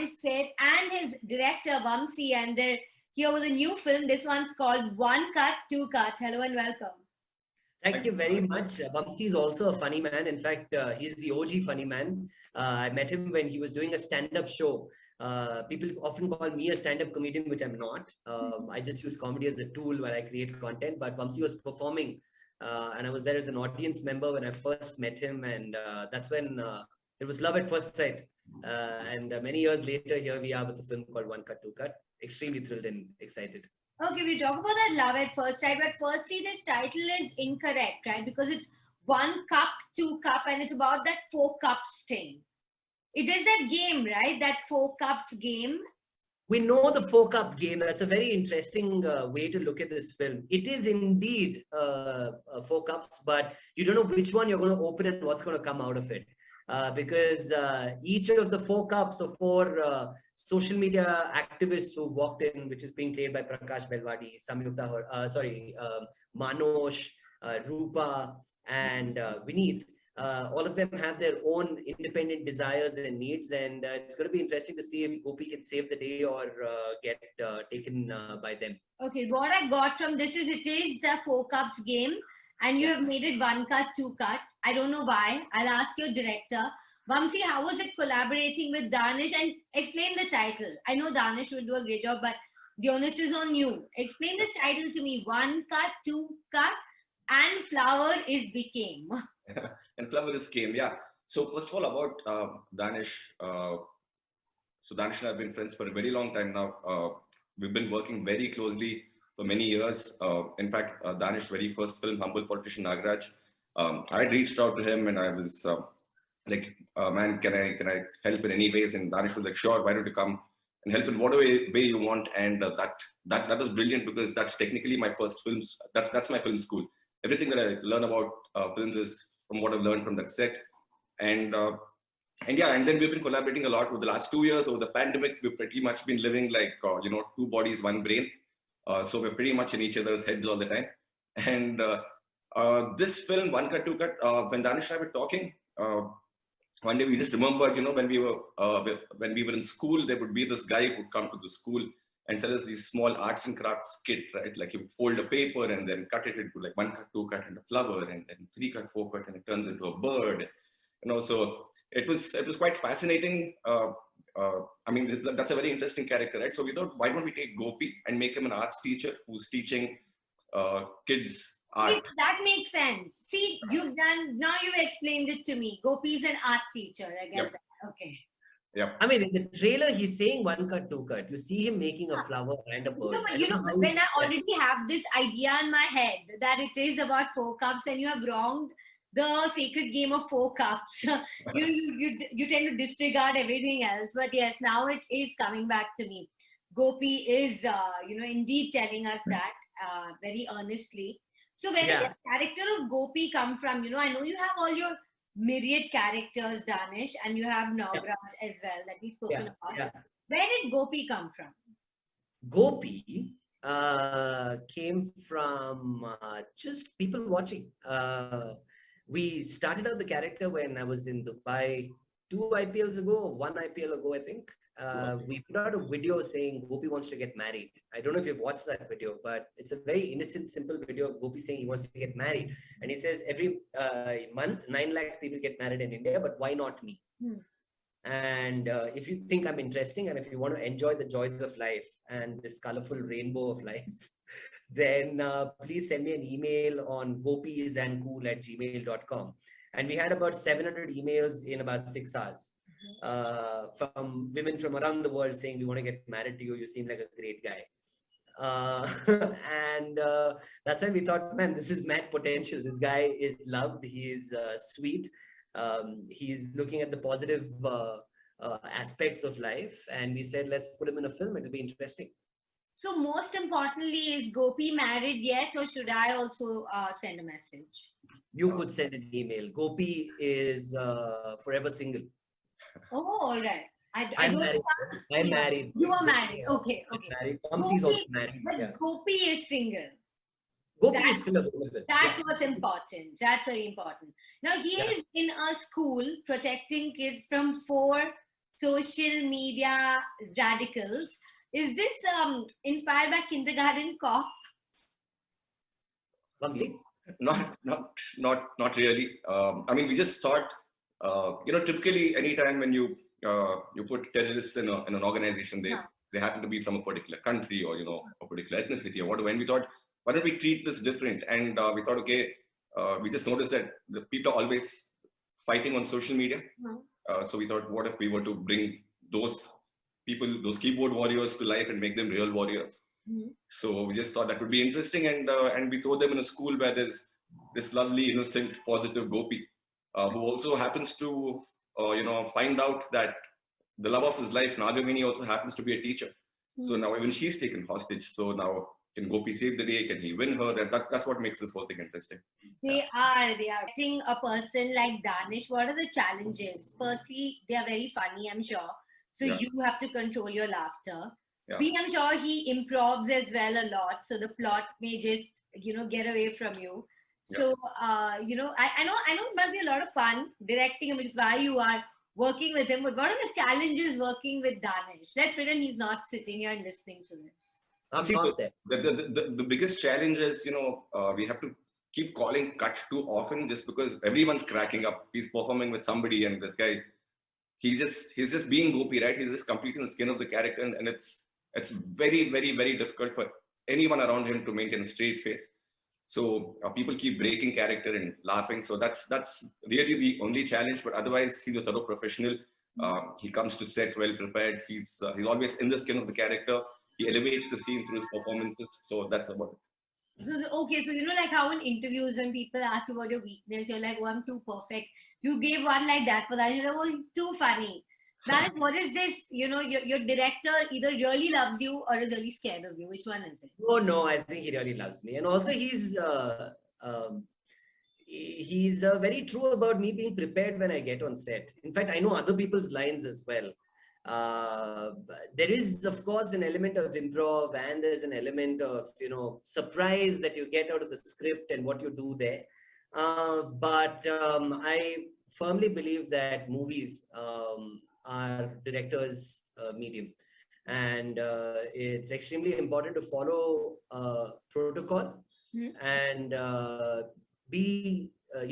Danish Sait and his director Vamsi, and they're here with a new film. This one's called One Cut, Two Cut. Hello and welcome. Thank you very much. Vamsi is also a funny man. In fact, he's the OG funny man. I met him when he was doing a stand-up show. People often call me a stand-up comedian, which I'm not. I just use comedy as a tool while I create content. But Vamsi was performing, and I was there as an audience member when I first met him, and that's when it was love at first sight. And many years later, here we are with a film called One Cut, Two Cut. Extremely thrilled and excited. Okay, we talk about that love at first sight, but firstly, this title is incorrect, right? Because it's One Cup, Two Cup, and it's about that 4 cups thing. It is that game, right? That 4 cups game. We know the 4 cup game. That's a very interesting way to look at this film. It is indeed 4 cups, but you don't know which one you're going to open and what's going to come out of it. Because each of the 4 cups of 4 social media activists who walked in, which is being played by Prakash Belwadi, Samyukta, Manosh, Rupa, and Puneeth. All of them have their own independent desires and needs, and it's going to be interesting to see if Gopi can save the day or get taken by them. Okay, what I got from this is it is the 4 cups game, and you have made it 1 cut, 2 cut. I don't know why. I'll ask your director. Vamsi, how was it collaborating with Danish? And explain the title. I know Danish will do a great job, but the onus is on you. Explain this title to me. 1 cut, 2 cut, and flower is became. And flower is came, yeah. So first of all, about Danish. So Danish and I have been friends for a very long time now. We've been working very closely for many years. In fact, Danish's very first film, Humble Politician Nagaraj, I had reached out to him and I was like, man, can I help in any ways? And Danish was like, sure, why don't you come and help in whatever way you want? And that was brilliant because that's technically my first films. That's my film school. Everything that I learn about films is from what I've learned from that set. And then we've been collaborating a lot over the last 2 years. Over the pandemic, we've pretty much been living like, 2 bodies, 1 brain. So we're pretty much in each other's heads all the time. And this film, One Cut, Two Cut, when Danish and I were talking, one day we just remembered, when we were in school, there would be this guy who would come to the school and sell us these small arts and crafts kit, right? Like he would fold a paper and then cut it into like 1 cut, 2 cut, and a flower, and then 3 cut, 4 cut, and it turns into a bird. So it was quite fascinating. I mean, that's a very interesting character, right? So we thought, why don't we take Gopi and make him an arts teacher who's teaching kids art? That makes sense. See, you've explained it to me. Gopi is an art teacher. I get that. Okay. Yeah. I mean, in the trailer, he's saying 1 cut, 2 cut. You see him making a flower and a bird. But when I already have this idea in my head that it is about 4 cups, and you have wronged the sacred game of 4 cups. you tend to disregard everything else. But yes, now it is coming back to me. Gopi is, indeed telling us that very earnestly. So where did the character of Gopi come from? I know you have all your myriad characters, Danish, and you have Nagraj as well that we spoken about. Yeah. Where did Gopi come from? Gopi came from just people watching. We started out the character when I was in Dubai 2 IPLs ago, or 1 IPL ago, I think. We put out a video saying Gopi wants to get married. I don't know if you've watched that video, but it's a very innocent, simple video of Gopi saying he wants to get married. And he says every month, 9 lakh people get married in India, but why not me? And if you think I'm interesting and if you want to enjoy the joys of life and this colorful rainbow of life, then please send me an email on gopiisandcool@gmail.com. And we had about 700 emails in about 6 hours from women from around the world saying, we want to get married to you. You seem like a great guy. And that's when we thought, man, this is mad potential. This guy is loved. He is sweet. He's looking at the positive aspects of life. And we said, let's put him in a film. It'll be interesting. So most importantly, is Gopi married yet, or should I also send a message? You could send an email. Gopi is forever single. Oh, all right. I'm married. You are married. Okay. Married. Vamsi's also married. But Gopi is single. Gopi is still available. That's what's important. That's very important. Now, he is in a school protecting kids from 4 social media radicals. Is this inspired by Kindergarten Cop? Vamsi? Not really. I mean, we just thought, typically anytime when you put terrorists in an organization, they happen to be from a particular country or a particular ethnicity or whatever. And we thought, why don't we treat this different? And we thought, okay, we just noticed that the people are always fighting on social media. So we thought, what if we were to bring those people, those keyboard warriors to life and make them real warriors? So we just thought that would be interesting, and we throw them in a school where there's this lovely, innocent, positive Gopi, who also happens to, find out that the love of his life, Nagamini, also happens to be a teacher. So now even she's taken hostage. So now can Gopi save the day? Can he win her? And that's what makes this whole thing interesting. They are. Acting a person like Danish, what are the challenges? Firstly, they are very funny, I'm sure. So you have to control your laughter. B, I'm sure he improves as well a lot. So the plot may just, get away from you. So, I know it must be a lot of fun directing him, which is why you are working with him. But what are the challenges working with Danish? Let's pretend he's not sitting here and listening to this. See, the biggest challenge is, we have to keep calling cut too often just because everyone's cracking up. He's performing with somebody and this guy, he's just being Gopi, right? He's just completing the skin of the character, and it's very, very, very difficult for anyone around him to maintain a straight face. So people keep breaking character and laughing. So that's really the only challenge. But otherwise, he's a thorough professional. He comes to set well prepared. He's always in the skin of the character. He elevates the scene through his performances. So that's about it. So, okay, so like how in interviews when people ask you about your weakness, you're like, oh, I'm too perfect. You gave one like that for that. You're like, oh, he's too funny. That what is this? Your director either really loves you or is really scared of you. Which one is it? Oh no, I think he really loves me, and also he's very true about me being prepared when I get on set. In fact, I know other people's lines as well. There is, of course, an element of improv, and there's an element of surprise that you get out of the script and what you do there. But I firmly believe that movies are directors' medium, and it's extremely important to follow protocol and be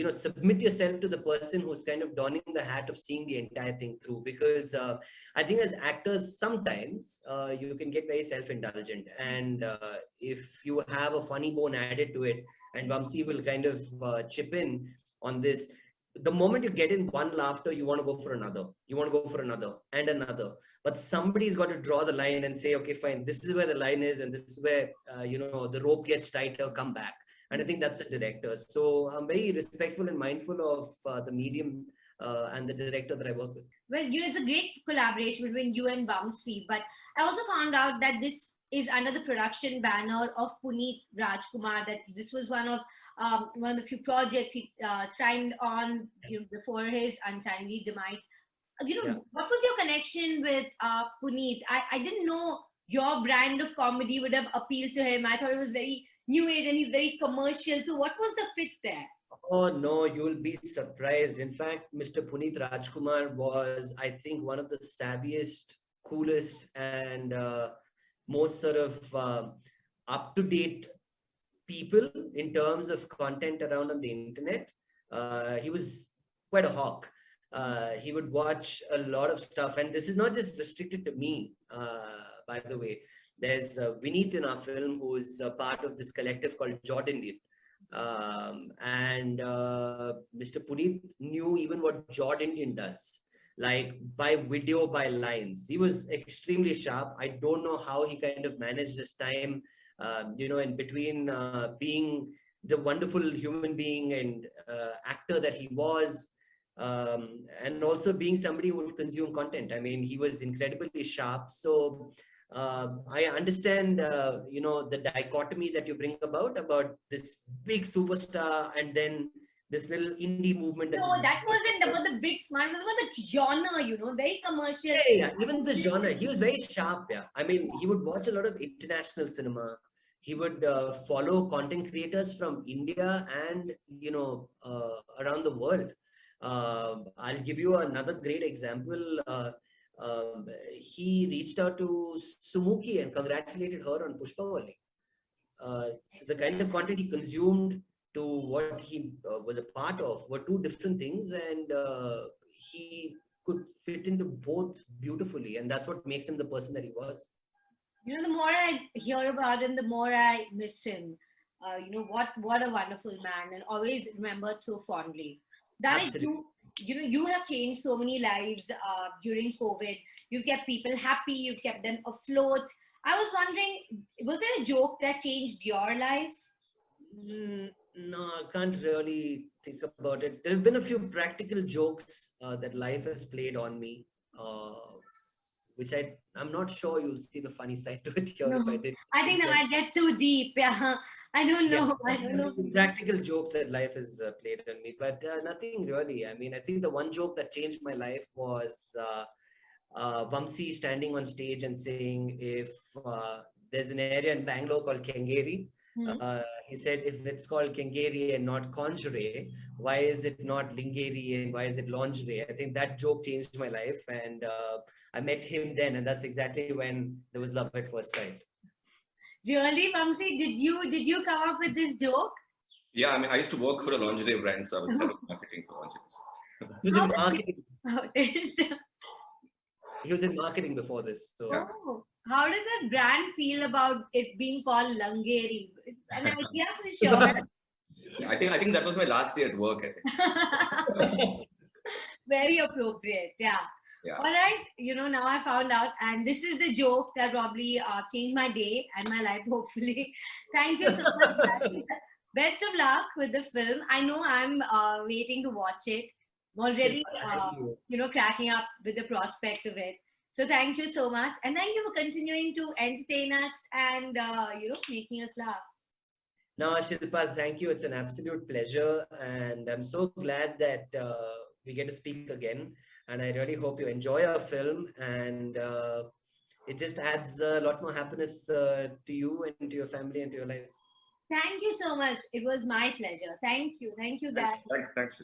submit yourself to the person who's kind of donning the hat of seeing the entire thing through, because I think as actors sometimes you can get very self-indulgent, and if you have a funny bone added to it, and Vamsi will kind of chip in on this, the moment you get in one laughter, you want to go for another, and another. But somebody's got to draw the line and say, okay, fine, this is where the line is, and this is where the rope gets tighter, come back. And I think that's a director. So I'm very respectful and mindful of the medium and the director that I work with. Well, it's a great collaboration between you and Vamsi. But I also found out that this is under the production banner of Puneeth Rajkumar. That this was one of the few projects he signed on before his untimely demise. What was your connection with Puneeth? I didn't know your brand of comedy would have appealed to him. I thought it was very new age and he's very commercial. So what was the fit there? Oh no, you'll be surprised. In fact, Mr. Puneeth Rajkumar was, I think, one of the savviest, coolest, and most sort of up-to-date people in terms of content around on the internet. He was quite a hawk. He would watch a lot of stuff, and this is not just restricted to me, by the way. There's Puneeth in our film, who is a part of this collective called Jod Indian. And Mr. Puneeth knew even what Jod Indian does, like by video, by lines. He was extremely sharp. I don't know how he kind of managed this time, in between being the wonderful human being and actor that he was, and also being somebody who would consume content. I mean, he was incredibly sharp. So I understand, the dichotomy that you bring about this big superstar and then this little indie movement. No, that wasn't about the big smart. It was about the genre, very commercial. Yeah, even the genre. He was very sharp. Yeah, I mean, he would watch a lot of international cinema. He would follow content creators from India and around the world. I'll give you another great example. he reached out to Sumuki and congratulated her on Pushpavali. So the kind of content he consumed to what he was a part of were two different things, and he could fit into both beautifully, and that's what makes him the person that he was. You know, the more I hear about him, the more I miss him. What a wonderful man, and always remembered so fondly. Danish, Absolutely. you have changed so many lives during COVID. You've kept people happy. You've kept them afloat. I was wondering, was there a joke that changed your life? No, I can't really think about it. There have been a few practical jokes that life has played on me, which I'm not sure you'll see the funny side to it here No, if I did. I think that might get too deep. Yeah, I don't Yeah, know. I don't know. practical jokes that life has played on me, but nothing really. I mean, I think the one joke that changed my life was Vamsi standing on stage and saying, if there's an area in Bangalore called Kengeri, Hmm. he said, if it's called Kengeri and not conjure, why is it not Lingeri and why is it lingerie? I think that joke changed my life, and I met him then, and that's exactly when there was love at first sight. Really, Vamsi, did you come up with this joke? Yeah, I mean, I used to work for a lingerie brand, so I was head of marketing for lingerie. He was in marketing. How did, He was in marketing before this, so. oh, how did the brand feel about it being called Langeri? An idea for sure. I think that was my last day at work. I think. Very appropriate. Yeah. Yeah. All right. Now I found out, and this is the joke that probably changed my day and my life, hopefully. Thank you so much. Guys. Best of luck with the film. I know I'm waiting to watch it. I'm already, Thank you. cracking up with the prospect of it. So thank you so much. And thank you for continuing to entertain us and, making us laugh. No, Shilpa, thank you. It's an absolute pleasure. And I'm so glad that we get to speak again. And I really hope you enjoy our film. And it just adds a lot more happiness to you and to your family and to your lives. Thank you so much. It was my pleasure. Thank you. Thank you, Dad. Thanks.